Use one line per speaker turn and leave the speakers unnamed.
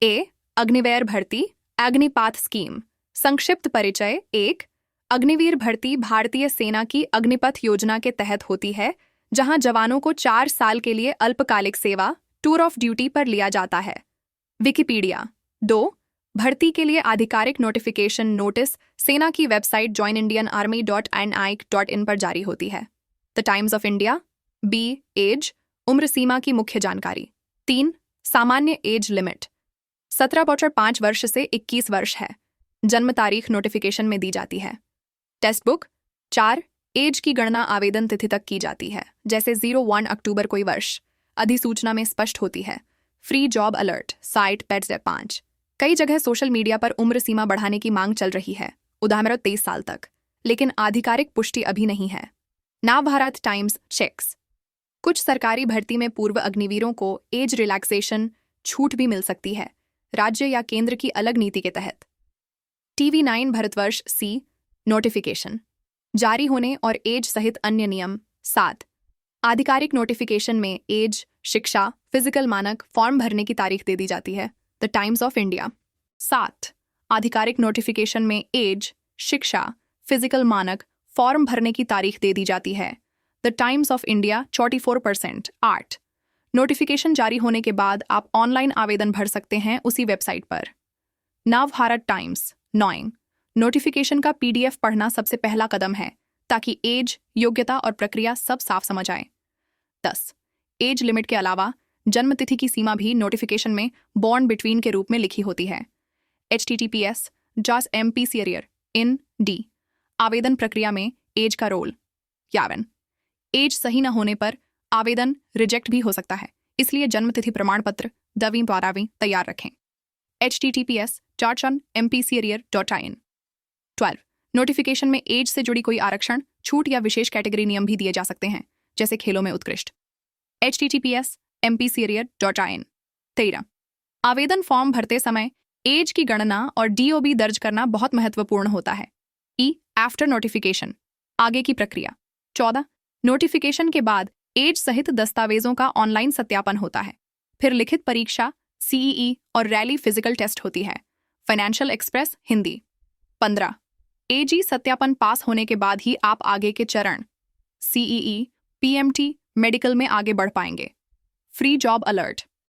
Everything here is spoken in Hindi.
ए. अग्निवीर भर्ती अग्निपाथ स्कीम। संक्षिप्त परिचय। 1. अग्निवीर भर्ती भारतीय सेना की अग्निपथ योजना के तहत होती है, जहां जवानों को 4 साल के लिए अल्पकालिक सेवा टूर ऑफ ड्यूटी पर लिया जाता है। विकिपीडिया। 2. भर्ती के लिए आधिकारिक नोटिफिकेशन नोटिस सेना की वेबसाइट joinindianarmy.nic.in पर जारी होती है। The Times of India. B. Age उम्र सीमा की मुख्य जानकारी। 3. सामान्य एज लिमिट 17.5 वर्ष से 21 वर्ष है। जन्म तारीख नोटिफिकेशन में दी जाती है। Text book. 4. एज की गणना आवेदन तिथि तक की जाती है, जैसे 01 अक्टूबर कोई वर्ष अधिसूचना में स्पष्ट होती है। Free job alert site pets 5। कई जगह सोशल मीडिया पर उम्र सीमा बढ़ाने की मांग चल रही है, उदाहरण 23 साल तक, लेकिन आधिकारिक पुष्टि अभी नहीं है। Navbharat Times checks. कुछ सरकारी भर्ती में पूर्व अग्निवीरों को एज रिलैक्सेशन छूट भी मिल सकती है, राज्य या केंद्र की अलग नीति के तहत। TV9 भारतवर्ष सी। नोटिफिकेशन जारी होने और एज सहित अन्य नियम। 7. आधिकारिक नोटिफिकेशन में एज, शिक्षा, फिजिकल मानक, फॉर्म भरने की तारीख दे दी जाती है। The Times of India. 7. आधिकारिक नोटिफिकेशन में एज, शिक्षा, फिजिकल मानक, फॉर्म भरने की तारीख दे दी जाती है। The Times of India 44%। 8. Notification जारी होने के बाद आप ऑनलाइन आवेदन भर सकते हैं उसी वेबसाइट पर। नवभारत टाइम्स 9. नोटिफिकेशन का PDF पढ़ना सबसे पहला कदम है, ताकि एज, योग्यता और प्रक्रिया सब साफ समझ आए। 10. एज लिमिट के अलावा जन्म तिथि की सीमा भी नोटिफिकेशन में बॉर्न बिटवीन के रूप में लिखी होती है। https JAS-MP-Career in D। आवेदन प्रक्रिया में एज का रोल। 11. एज सही न होने पर आवेदन रिजेक्ट भी हो सकता है, इसलिए जन्म तिथि प्रमाण पत्र 10वीं-12वीं तैयार रखें। https JAS-MP-Career.in। 12. नोटिफिकेशन में एज से जुड़ी कोई आरक्षण, छूट या विशेष कैटेगरी नियम भी दिए जा सकते हैं, जैसे खेलों में उत्कृष्ट। https MP-Career.in। 13. आवेदन फॉर्म भरते समय एज की गणना और DOB दर्ज करना बहुत महत्वपूर्ण होता है। आफ्टर नोटिफिकेशन आगे की प्रक्रिया। 14. नोटिफिकेशन के बाद एज सहित दस्तावेजों का ऑनलाइन सत्यापन होता है, फिर लिखित परीक्षा CEE और रैली फिजिकल टेस्ट होती है। Financial express Hindi. 15. AG सत्यापन पास होने के बाद ही आप आगे के चरण CEE, PMT, मेडिकल में आगे बढ़ पाएंगे। Free job alert